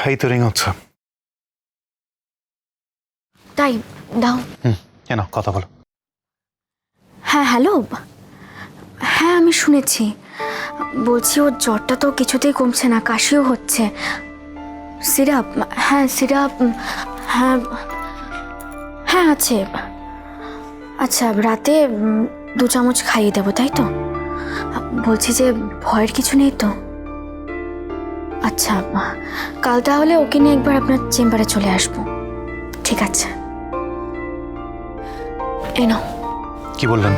এই তো রিং হচ্ছে। তাই দাও। কেন, কথা বলো। হ্যাঁ হ্যালো, হ্যাঁ আমি শুনেছি। বলছি ওর জ্বরটা তো কিছুতেই কমছে না, কাশিও হচ্ছে। সিরাপ, হ্যাঁ সিরাপ, হ্যাঁ হ্যাঁ আছে। আচ্ছা রাতে 2 চামচ খাইয়ে দেবো, তাই তো? বলছি যে ভয়ের কিছু নেই তো? আচ্ছা কাল তাহলে ওকে নিয়ে একবার আপনার চেম্বারে চলে আসবো। ঠিক আছে, এই নাও। কি বললেন?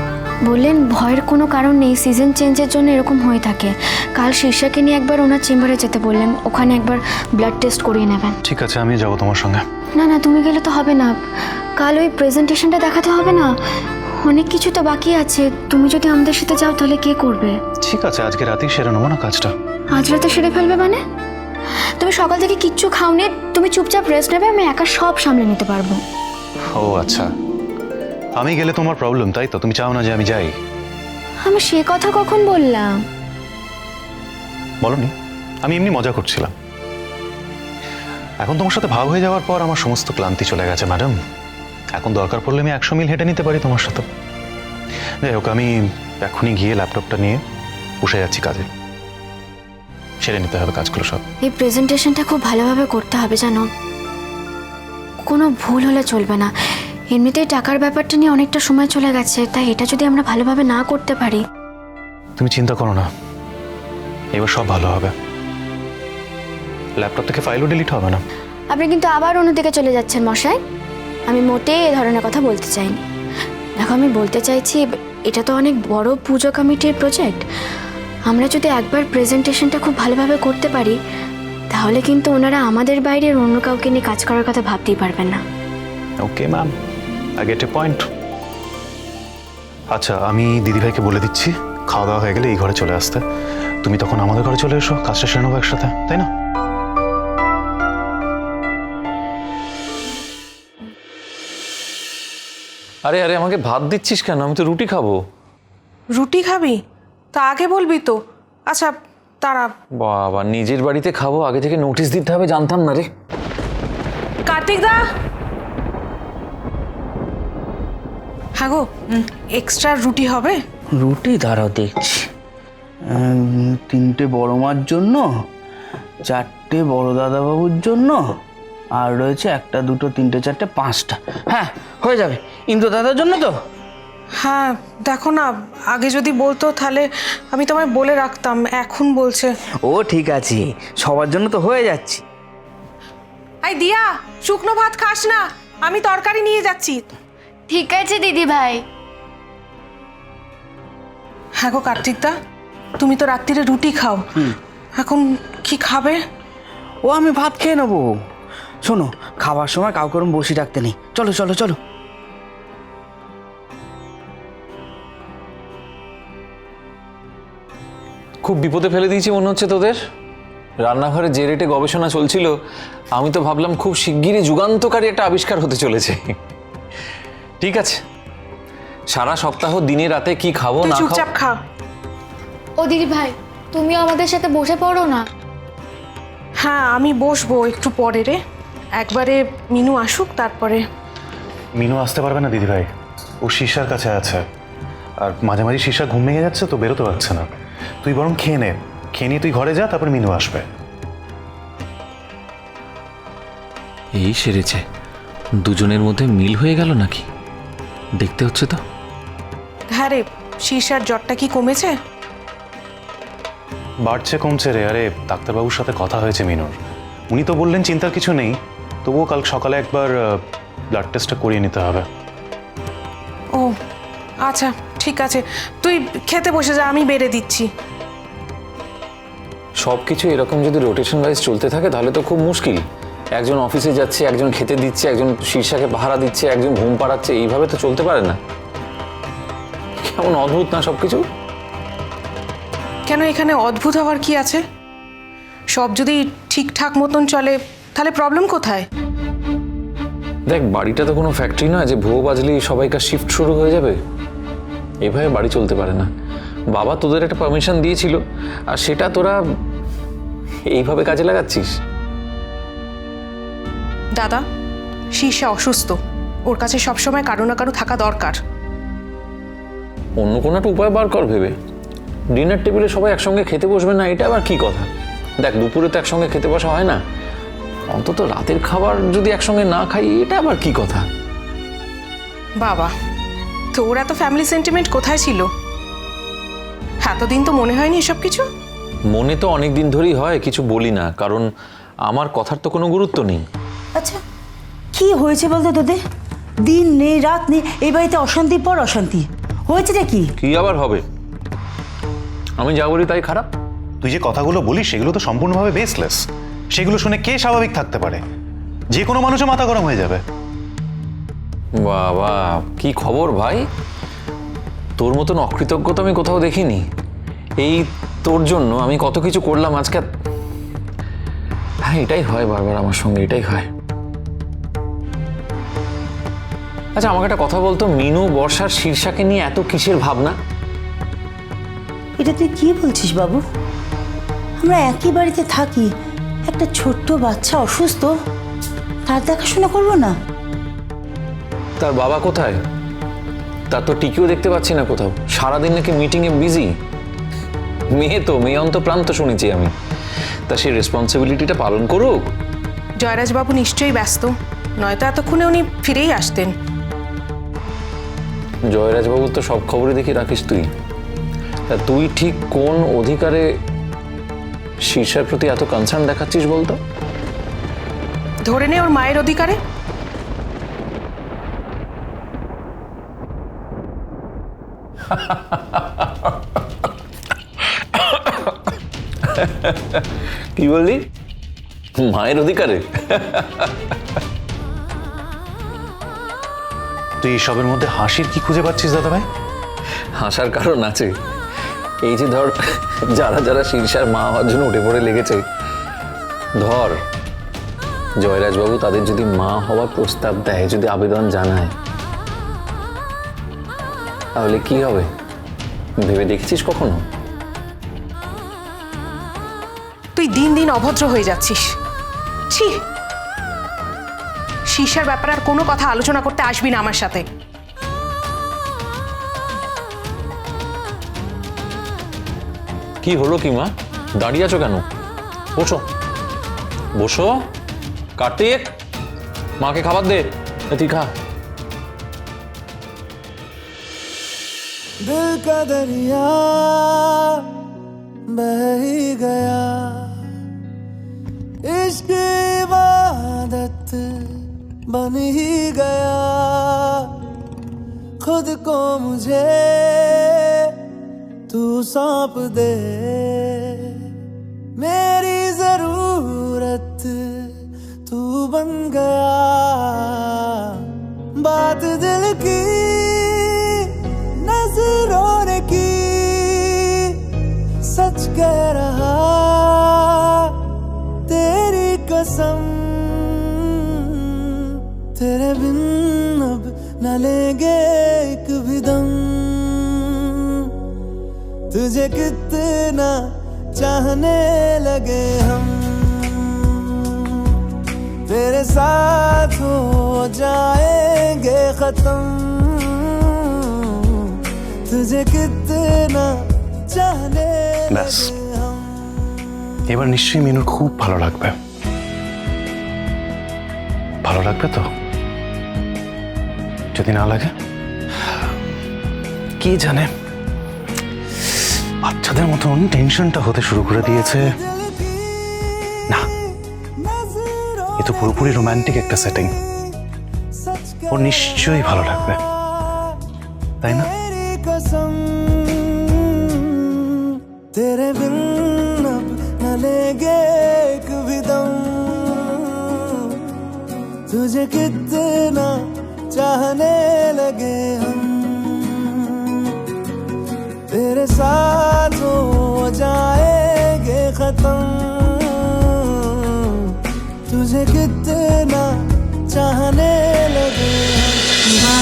বললেন ভয়ের কোনো কারণ নেই, সিজন চেঞ্জের জন্য এরকম হয়ে থাকে। কাল শীর্ষাকে নিয়ে একবার ওনার চেম্বারে যেতে বললেন, ওখানে একবার ব্লাড টেস্ট করিয়ে নেবেন। ঠিক আছে, আমি যাবো তোমার সঙ্গে। না না, তুমি গেলে তো হবে না, কাল ওই প্রেজেন্টেশনটা দেখাতে হবে না, অনেক কিছু তো বাকি আছে। তুমি যদি আমাদের সাথে যাও তাহলে কে করবে? ঠিক আছে, আজকে রাতেই সেরে নেবো না কাজটা। আজ রাতে সেরে ফেলবে মানে? তুমি সকাল থেকে কিচ্ছু খাওনি, তুমি চুপচাপ রেস্ট নেবে, আমি একা সব সামলে নিতে পারবো। ও আচ্ছা, আমি গেলে তোমার প্রবলেম, তাই তো? তুমি চাও না যে আমি যাই? আমি সে কথা কখন বললাম? বলনি, আমি এমনি মজা করছিলাম। এখন তোমার সাথে ভাগ হয়ে যাওয়ার পর আমার সমস্ত ক্লান্তি চলে গেছে ম্যাডাম। এখন দরকার পড়লে আমি 100 মিল হেঁটে নিতে পারি তোমার সাথে। যাই হোক, আমি এখনই গিয়ে ল্যাপটপটা নিয়ে বসে যাচ্ছি কাজে। সেরে নিতে হবে কাজগুলো সব। এই প্রেজেন্টেশনটা খুব ভালোভাবে করতে হবে জানো, কোনো ভুল হলে চলবে না। এমনিতেই টাকার ব্যাপারটা নিয়ে অনেকটা সময় চলে গেছে, তাই এটা যদি আমরা ভালোভাবে না করতে পারি। তুমি চিন্তা করো না, এবার সব ভালো হবে। ল্যাপটপ থেকে ফাইলও ডিলিট হবে না। আপনি কিন্তু আবার অন্যদিকে চলে যাচ্ছেন মশাই, আমি মোটেই এ ধরনের কথা বলতে চাইনি। দেখো আমি বলতে চাইছি, এটা তো অনেক বড় পুজো কমিটির প্রজেক্ট। আমরা যদি একবার প্রেজেন্টেশনটা খুব ভালোভাবে করতে পারি, তাহলে কিন্তু ওনারা আমাদের বাইরের অন্য কাউকে নিয়ে কাজ করার কথা ভাবতেই পারবেন না। Okay ma'am, I get A point. আচ্ছা, আমি দিদিভাইকে বলে দিচ্ছি খাওয়া দাওয়া হয়ে গেলে এই ঘরে চলে আসতে। তুমি তখন আমাদের ঘরে চলে এসো, কাজটা সেরে নেবো একসাথে, তাই না? আরে আরে, আমাকে ভাত দিচ্ছিস কেন? আমি তো রুটি খাবো। রুটি খাবি? তা আগে বলবি তো। আচ্ছা তারা বাবা, নিজের বাড়িতে খাবো, আগে থেকে নোটিশ দিতে হবে, জানতাম না রে। কার্তিক দা, হ্যাঁ গো, এক্সট্রা রুটি হবে? রুটি দাঁড়াও দেখছি। 3টে বড় মার জন্য, 4টে বড় দাদাবাবুর জন্য, আর রয়েছে 1, 2, 3, 4, 5টা। হ্যাঁ হয়ে যাবে। ইন্দ্র দাদার জন্য তো? হ্যাঁ দেখো না, আগে যদি বলতো তাহলে আমি তোমায় বলে রাখতাম, এখন বলছে। ও ঠিক আছে, সবার জন্য তো হয়ে যাচ্ছে। আই দিয়া, শুকনো ভাত খাস না, আমি তরকারি নিয়ে যাচ্ছি। ঠিক আছে দিদি ভাই। হ্যাঁ গো কার্তিক দা, তুমি তো রাত্রিরে রুটি খাও, এখন কি খাবে? ও আমি ভাত খেয়ে নেবো। শোনো, খাবার সময় কাউকে ওরম বসি রাখতে নেই। চলো চলো চলো। খুব বিপদে ফেলে দিয়েছি মনে হচ্ছে তোদের। রান্নাঘরে যে রেটে গবেষণা চলছিল, আমি তো ভাবলাম খুব শিগগিরই যুগান্তকারী একটা আবিষ্কার হতে চলেছে। ঠিক আছে, সারা সপ্তাহ দিনে রাতে কি খাবো তুই না খাবো। চুপচাপ খা। ও দিদি ভাই, তুমিও আমাদের সাথে বসে পড়ো না। হ্যাঁ আমি বসবো একটু পরে রে, একবারে মিনু আসুক তারপরে। মিনু আসতে পারবে না দিদিভাই, ও শীর্ষার কাছে আছে। আর মাঝে মাঝে শীর্ষা ঘুম ভেঙে যাচ্ছে তো, বেরোতে পারছে না। তুই বরং খেয়ে নে, খেয়ে নিয়ে তুই ঘরে যা, তারপর মিনু আসবে। এই সেরেছে, দুজনের মধ্যে মিল হয়ে গেল নাকি? দেখতে হচ্ছে তো। হ্যাঁ রে, শীর্ষার জ্বরটা কি কমেছে? বাড়ছে কমছে রে। আরে ডাক্তারবাবুর সাথে কথা হয়েছে মিনুর, উনি তো বললেন চিন্তার কিছু নেই, তবুও কাল সকালে একবার ব্লাড টেস্টটা করিয়ে নিতে হবে। ও আচ্ছা ঠিক আছে, তুই খেতে বসে যা, আমি বেড়ে দিচ্ছি। সব কিছু এরকম যদি রোটেশন ওয়াইজ চলতে থাকে তাহলে তো খুব মুশকিল। একজন অফিসে যাচ্ছে, একজন খেতে দিচ্ছে, একজন শীর্ষাকে পাহারা দিচ্ছে, একজন ঘুম পাড়াচ্ছে, এইভাবে তো চলতে পারে না। কেমন অদ্ভুত না সব কিছু। কেন, এখানে অদ্ভুত হওয়ার কি আছে? সব যদি ঠিকঠাক মতন চলে তাহলে প্রবলেম কোথায়? দেখ, বাড়িটা তো কোনো ফ্যাক্টরি নয় যে ভুয়ো বাজলেই সবাইকার শিফট শুরু হয়ে যাবে। এভাবে বাড়ি চলতে পারে না। বাবা তোদের একটা পারমিশন দিয়েছিল, আর সেটা তোরা এইভাবে কাজে লাগাচ্ছিস। দাদা, শীর্ষা অসুস্থ, ওর কাছে সবসময় কারো না কারো থাকা দরকার। অন্য কোনো একটা উপায় বার কর ভেবে। ডিনার টেবিলে সবাই একসঙ্গে খেতে বসবে না, এটা আবার কি কথা? দেখ, দুপুরে তো একসঙ্গে খেতে বসা হয় না, অন্তত রাতের খাবার যদি একসঙ্গে না খাই, এটা আবার কি কথা? বাবা, তোর এত ফ্যামিলি সেন্টিমেন্ট কোথায় ছিল? এতদিন তো মনে হয়নি এসব কিছু। মনে তো অনেক দিন ধরেই হয়, কিছু বলি না, কারণ আমার কথার তো কোনো গুরুত্ব নেই। আচ্ছা, কি হয়েছে বলতো তোদের? দিন নেই রাত নেই, এই বাড়িতে অশান্তির পর অশান্তি হয়েছেটা কি? কি আবার হবে? আমি যা বলি তাই খারাপ? তুই যে কথাগুলো বলিস সেগুলো তো সম্পূর্ণভাবে বেসলেস। সেগুলো শুনে কে স্বাভাবিক থাকতে পারে? যে কোনো মানুষের মাথা গরম হয়ে যাবে। বাবা, কি খবর ভাই? তোর মতন অকৃতজ্ঞতা আমি কোথাও দেখিনি। এই তোর জন্য আমি কত কিছু করলাম আজকে। হ্যাঁ, এটাই হয় বারবার আমার সঙ্গে, এটাই হয়। আচ্ছা, আমাকে একটা কথা বলতো, মিনু, বর্ষার, শীর্ষাকে নিয়ে এত কিসের ভাবনা? এটা তুই কি বলছিস বাবু? আমরা একই বাড়িতে থাকি, একটা ছোট্ট বাচ্চা অসুস্থ, তার দেখাশোনা করবো না? তার বাবা কোথায়? তার তো টিকিও দেখতে পাচ্ছি না কোথাও, সারাদিন নাকি মিটিংয়ে বিজি। মেয়ে অন্তপ্রান্ত শুনেছি আমি। তা সেই রেসপন্সিবিলিটিটা পালন করুক। জয়রাজবাবু নিশ্চয়ই ব্যস্ত, নয়তো এতক্ষণে উনি ফিরেই আসতেন। জয়রাজবাবুর তো সব খবরই দেখি রাখিস তুই। তা তুই ঠিক কোন অধিকারে শীর্ষার প্রতি এত কনসার্ন দেখাচ্ছিস বলতো? ধরে নে ওর মায়ের অধিকারে। কি বললি? মায়ের অধিকারে? তুই এইসবের মধ্যে হাসির কি খুঁজে পাচ্ছিস দাদা ভাই? হাসার কারণ আছে। এই যে ধর, যারা যারা শীর্ষার মা হওয়ার জন্য উঠে পড়ে লেগেছে, ধর জয়রাজবাবু তাদের যদি মা হওয়ার প্রস্তাব দেয়, যদি আবেদন জানায়, তাহলে কি হবে ভেবে দেখেছিস কখনো? তুই দিন দিন অভদ্র হয়ে যাচ্ছিস। ছি, শীর্ষার ব্যাপারে আর কোনো কথা আলোচনা করতে আসবি না আমার সাথে। কি হলো কি মা, দাঁড়িয়ে আছো কেন? বসো বসো। কার্তিক, মাকে খাবার দে, তুই খা। दिल का दरिया बह ही गया, इश्क इबादत बन ही गया, खुद को मुझे तू सौंप दे, मेरी जरूरत तू बन गया, बात दिल की नजरों ने की, सच कह रहा तेरी कसम, तेरे बिन अब न लेंगे एक भी दम, तुझे कितना चाहने लगे हम, तेरे साथ हो जाएंगे खत्म, तुझे कितना चाहने ব্যাস, लगे हम। এবার নিশ্চয়ই মিনুর খুব ভালো লাগবে। ভালো লাগবে তো? যদি না লাগে কি জানে, বাচ্চাদের মতন টেনশনটা হতে শুরু করে দিয়েছে। না, এ তো পুরোপুরি রোমান্টিক একটা সেটিং। ওর নিশ্চয়ই ভালো লাগবে, তাই না? तेरी कसम, तेरे बिन अब न लेंगे एक भी दम, तुझे कितना चाहने लगे हम, तेरे साथ हो जाएंगे खत्म, तुझे कितना चाहने लगे हम।